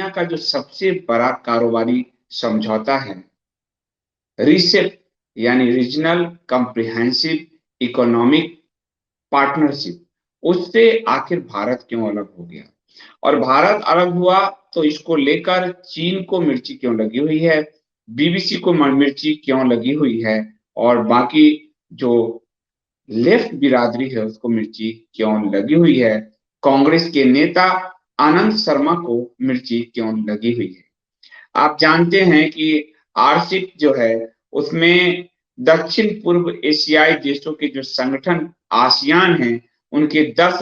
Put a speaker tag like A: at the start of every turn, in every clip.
A: दुनिया का जो सबसे बड़ा कारोबारी समझौता है, रिसेप यानी रीजनल कॉम्प्रिहेंसिव इकोनॉमिक पार्टनरशिप, उससे आखिर भारत क्यों अलग हो गया? और भारत अलग हुआ तो इसको लेकर चीन को मिर्ची क्यों लगी हुई है, बीबीसी को मिर्ची क्यों लगी हुई है, और बाकी जो लेफ्ट बिरादरी है उसको मिर्ची क्यों लगी हुई है, कांग्रेस के नेता आनंद शर्मा को मिर्ची क्यों लगी हुई है? आप जानते हैं कि आरसीईपी जो है उसमें दक्षिण पूर्व एशियाई देशों के जो संगठन आसियान हैं, उनके 10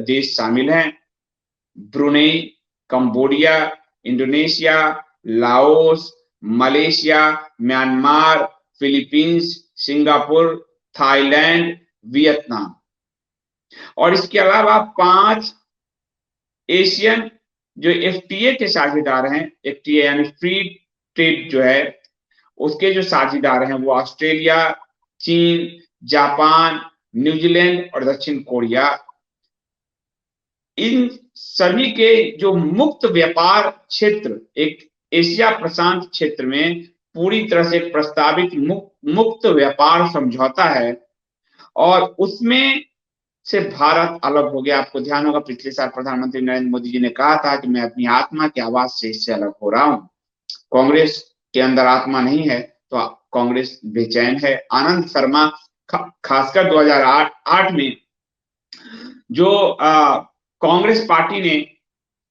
A: देश शामिल हैं। Brunei, Cambodia, Indonesia, Laos, Malaysia, Myanmar, Philippines, Singapore, Thailand, Vietnam. और इसके अलावा 5 एशियन जो एफटीए के साझेदार हैं, एफटीए यानी फ्री ट्रेड जो है उसके जो साझेदार हैं वो ऑस्ट्रेलिया, चीन, जापान, न्यूजीलैंड और दक्षिण कोरिया। इन सभी के जो मुक्त व्यापार क्षेत्र एक एशिया प्रशांत क्षेत्र में पूरी तरह से प्रस्तावित मुक्त व्यापार समझौता है, और उसमें से भारत अलग हो गया। आपको ध्यान होगा पिछले साल प्रधानमंत्री नरेंद्र मोदी जी ने कहा था कि मैं अपनी आत्मा की आवाज से इससे अलग हो रहा हूं। कांग्रेस के अंदर आत्मा नहीं है तो कांग्रेस बेचैन है। आनंद शर्मा खासकर 2008 में जो कांग्रेस पार्टी ने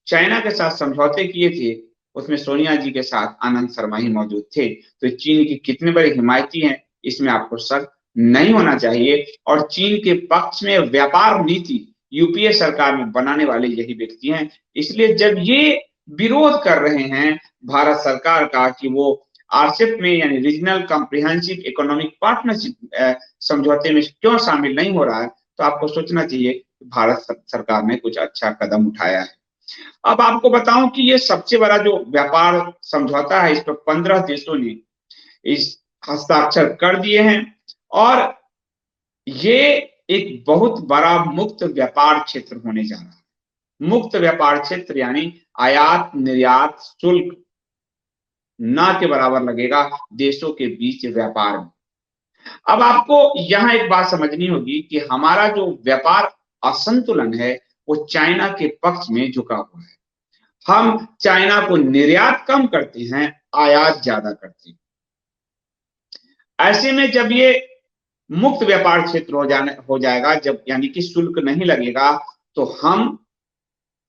A: चाइना के साथ समझौते किए थे, उसमें सोनिया जी के साथ आनंद शर्मा ही मौजूद थे। तो चीन की कितने बड़े हिमायती हैं इसमें आपको शक नहीं होना चाहिए। और चीन के पक्ष में व्यापार नीति यूपीए सरकार में बनाने वाले यही व्यक्ति हैं। इसलिए जब ये विरोध कर रहे हैं भारत सरकार का कि वो आरसेप में यानी रीजनल कॉम्प्रिहेंसिव इकोनॉमिक पार्टनरशिप समझौते में क्यों शामिल नहीं हो रहा है, तो आपको सोचना चाहिए भारत सरकार ने कुछ अच्छा कदम उठाया है। अब आपको बताऊं कि ये सबसे बड़ा जो व्यापार समझौता है, इस पर 15 देशों ने इस हस्ताक्षर कर दिए हैं, और ये एक बहुत बड़ा मुक्त व्यापार क्षेत्र होने जा रहा है। मुक्त व्यापार क्षेत्र यानी आयात निर्यात शुल्क ना के बराबर लगेगा देशों के बीच व्यापार में। अब आपको यहां एक बात समझनी होगी कि हमारा जो व्यापार असंतुलन है वो चाइना के पक्ष में झुका हुआ है। हम चाइना को निर्यात कम करते हैं, आयात ज्यादा करते हैं। ऐसे में जब ये मुक्त व्यापार क्षेत्र हो जाएगा, जब यानी कि शुल्क नहीं लगेगा, तो हम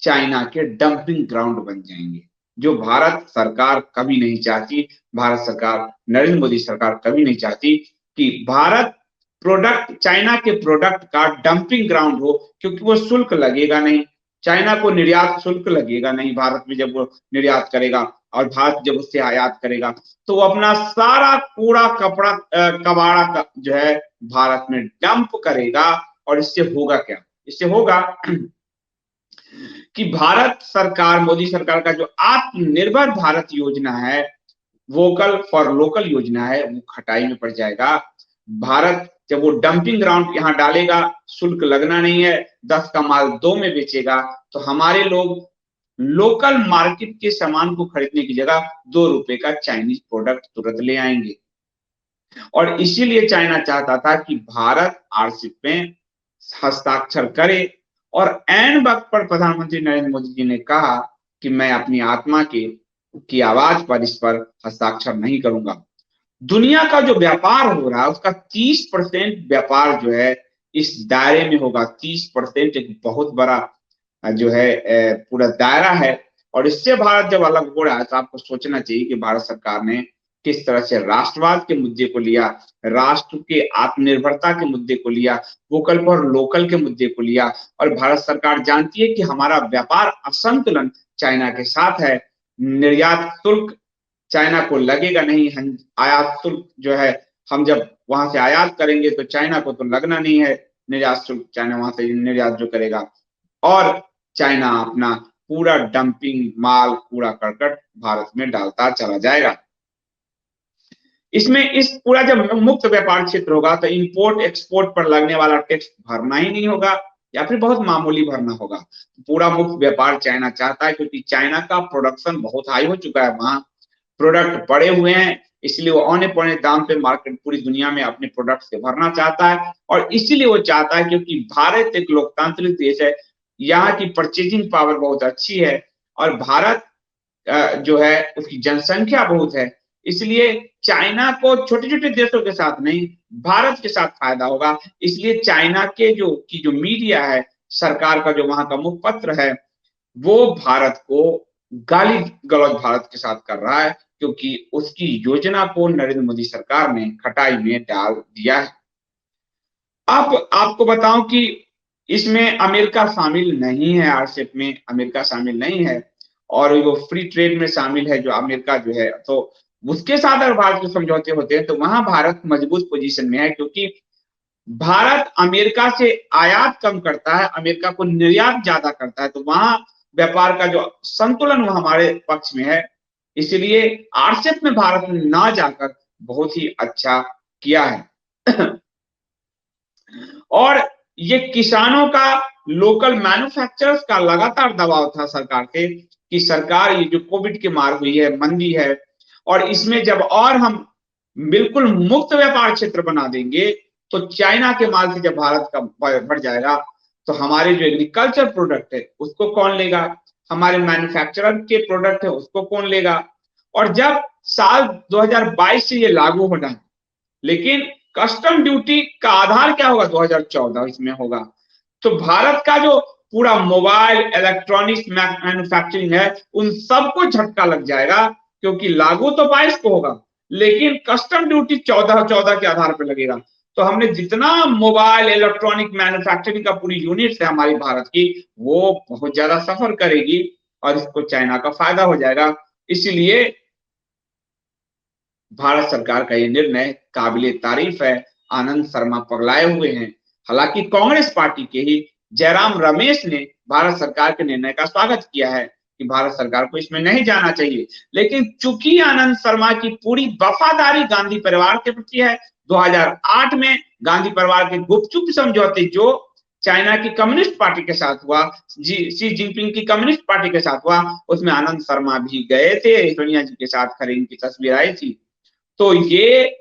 A: चाइना के डंपिंग ग्राउंड बन जाएंगे, जो भारत सरकार कभी नहीं चाहती। भारत सरकार, नरेंद्र मोदी सरकार कभी नहीं चाहती कि भारत प्रोडक्ट, चाइना के प्रोडक्ट का डंपिंग ग्राउंड हो, क्योंकि वो शुल्क लगेगा नहीं। चाइना को निर्यात शुल्क लगेगा नहीं भारत में जब वो निर्यात करेगा, और भारत जब उससे आयात करेगा तो वो अपना सारा कूड़ा कपड़ा कबाड़ा जो है भारत में डंप करेगा। और इससे होगा क्या? इससे होगा कि भारत सरकार, मोदी सरकार का जो आत्मनिर्भर भारत योजना है, वोकल फॉर लोकल योजना है, वो खटाई में पड़ जाएगा। भारत जब वो डंपिंग ग्राउंड यहां डालेगा, शुल्क लगना नहीं है, 10 का माल 2 में बेचेगा, तो हमारे लोग लोकल मार्केट के सामान को खरीदने की जगह 2 रुपए का चाइनीज प्रोडक्ट तुरंत ले आएंगे। और इसीलिए चाइना चाहता था कि भारत आरसीईपी में हस्ताक्षर करे, और ऐन वक्त पर प्रधानमंत्री नरेंद्र मोदी जी ने कहा कि मैं अपनी आत्मा की आवाज पर इस पर हस्ताक्षर नहीं करूंगा। दुनिया का जो व्यापार हो रहा है उसका 30% व्यापार जो है इस दायरे में होगा। 30% एक बहुत बड़ा जो है पूरा दायरा है। और इससे भारत जब अलग हो रहा है तो आपको सोचना चाहिए कि भारत सरकार ने किस तरह से राष्ट्रवाद के मुद्दे को लिया, राष्ट्र के आत्मनिर्भरता के मुद्दे को लिया, वोकल फॉर लोकल के मुद्दे को लिया। और भारत सरकार जानती है कि हमारा व्यापार असंतुलन चाइना के साथ है। निर्यात शुल्क चाइना को लगेगा नहीं, आयात शुल्क जो है हम जब वहां से आयात करेंगे तो चाइना को तो लगना नहीं है निर्यात शुल्क, चाइना वहां से निर्यात जो करेगा, और चाइना अपना पूरा डंपिंग माल, कूड़ा करकट भारत में डालता चला जाएगा। इसमें इस पूरा जब मुक्त व्यापार क्षेत्र होगा तो इंपोर्ट एक्सपोर्ट पर लगने वाला टैक्स भरना ही नहीं होगा। या फिर बहुत मामूली भरना होगा। पूरा मुक्त व्यापार चाइना चाहता है, क्योंकि चाइना का प्रोडक्शन बहुत हाई हो चुका है, वहां प्रोडक्ट पड़े हुए हैं, इसलिए वो औने पौने दाम पे मार्केट पूरी दुनिया में अपने प्रोडक्ट से भरना चाहता है। और इसीलिए वो चाहता है, क्योंकि भारत एक लोकतांत्रिक देश है, यहाँ की परचेजिंग पावर बहुत अच्छी है, और भारत जो है उसकी जनसंख्या बहुत है, इसलिए चाइना को छोटे छोटे देशों के साथ नहीं, भारत के साथ फायदा होगा। इसलिए चाइना के जो मीडिया है, सरकार का जो वहां का मुखपत्र है, वो भारत को गाली गलौज भारत के साथ कर रहा है, क्योंकि उसकी योजना को नरेंद्र मोदी सरकार ने खटाई में डाल दिया है। अब आपको बताऊं कि इसमें अमेरिका शामिल नहीं है, आरसेप में अमेरिका शामिल नहीं है, और वो फ्री ट्रेड में शामिल है जो अमेरिका जो है, तो उसके साथ अगर भारत के समझौते होते हैं तो वहां भारत मजबूत पोजीशन में है, क्योंकि भारत अमेरिका से आयात कम करता है, अमेरिका को निर्यात ज्यादा करता है, तो वहां व्यापार का जो संतुलन वो हमारे पक्ष में है। इसलिए आरसेप में भारत ने ना जाकर बहुत ही अच्छा किया है। और ये किसानों का, लोकल मैन्युफैक्चरर्स का लगातार दबाव था सरकार पे, कि सरकार ये जो कोविड की मार हुई है, मंदी है, और इसमें जब और हम बिल्कुल मुक्त व्यापार क्षेत्र बना देंगे, तो चाइना के माल से जब भारत का बढ़ जाएगा, तो हमारे जो एग्रीकल्चर प्रोडक्ट है उसको कौन लेगा, हमारे मैन्युफैक्चरर के प्रोडक्ट है उसको कौन लेगा। और जब साल 2022 से ये लागू होना है, लेकिन कस्टम ड्यूटी का आधार क्या होगा, 2014 इसमें होगा, तो भारत का जो पूरा मोबाइल इलेक्ट्रॉनिक्स मैन्युफैक्चरिंग है, उन सबको झटका लग जाएगा, क्योंकि लागू तो 22 को होगा, लेकिन कस्टम ड्यूटी 14 के आधार पर लगेगा। तो हमने जितना मोबाइल इलेक्ट्रॉनिक मैन्युफैक्चरिंग का पूरी यूनिट है हमारी भारत की, वो बहुत ज्यादा सफर करेगी, और इसको चाइना का फायदा हो जाएगा। इसलिए भारत सरकार का ये निर्णय काबिले तारीफ है। आनंद शर्मा पगलाए हुए हैं। हालांकि कांग्रेस पार्टी के ही जयराम रमेश ने भारत सरकार के निर्णय का स्वागत किया है कि भारत सरकार को इसमें नहीं जाना चाहिए, लेकिन चूंकि आनंद शर्मा की पूरी वफादारी गांधी परिवार के प्रति है, 2008 में गांधी परिवार के गुपचुप समझौते जो चाइना की कम्युनिस्ट पार्टी के साथ हुआ, शी जिनपिंग की कम्युनिस्ट पार्टी के साथ हुआ, उसमें आनंद शर्मा भी गए थे, सोनिया जी के साथ खड़े इनकी तस्वीर आई थी। तो ये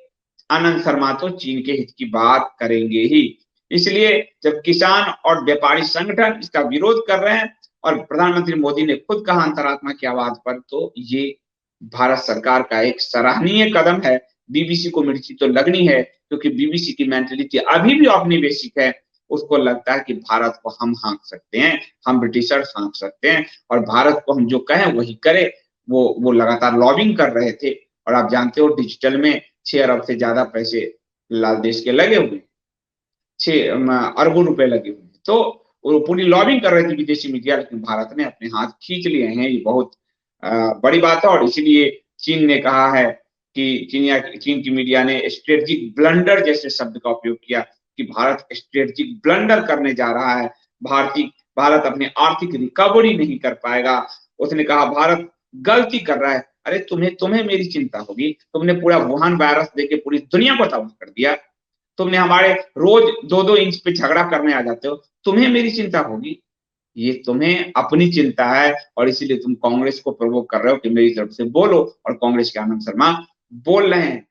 A: आनंद शर्मा तो चीन के हित की बात करेंगे ही। इसलिए जब किसान और व्यापारी संगठन इसका विरोध कर रहे हैं, और प्रधानमंत्री मोदी ने खुद कहा अंतरात्मा की आवाज पर, तो ये भारत सरकार का एक सराहनीय कदम है। बीबीसी को मिर्ची तो लगनी है, क्योंकि बीबीसी की मेंटेलिटी अभी भी औपनिवेशिक है। उसको लगता है कि भारत को हम हाँक सकते हैं, हम ब्रिटिशर्स हाँक सकते हैं, और भारत को हम जो कहें वही करे। वो लगातार लॉबिंग कर रहे थे, और आप जानते हो डिजिटल में 6 अरब से ज्यादा पैसे लाल देश के लगे हुए, 6 अरबों रुपए लगे हुए, तो वो पूरी लॉबिंग कर रही थी विदेशी मीडिया, लेकिन भारत ने अपने हाथ खींच लिए हैं। ये बहुत बड़ी बात है, और इसीलिए चीन ने कहा है कि चीन की मीडिया ने स्ट्रेटेजिक ब्लंडर जैसे शब्द का उपयोग किया, कि भारत स्ट्रेटेजिक ब्लंडर करने जा रहा है, भारत अपनी आर्थिक रिकवरी नहीं कर पाएगा। उसने कहा भारत गलती कर रहा है। अरे तुम्हें तुम्हें मेरी चिंता होगी, तुमने पूरा वुहान वायरस देके पूरी दुनिया को तबाह कर दिया, तुमने हमारे रोज 2-2 इंच पे झगड़ा करने आ जाते हो, तुम्हें मेरी चिंता होगी? ये तुम्हें अपनी चिंता है, और इसीलिए तुम कांग्रेस को प्रवोक कर रहे हो कि मेरी तरफ से बोलो, और कांग्रेस के आनंद शर्मा बोल रहे हैं।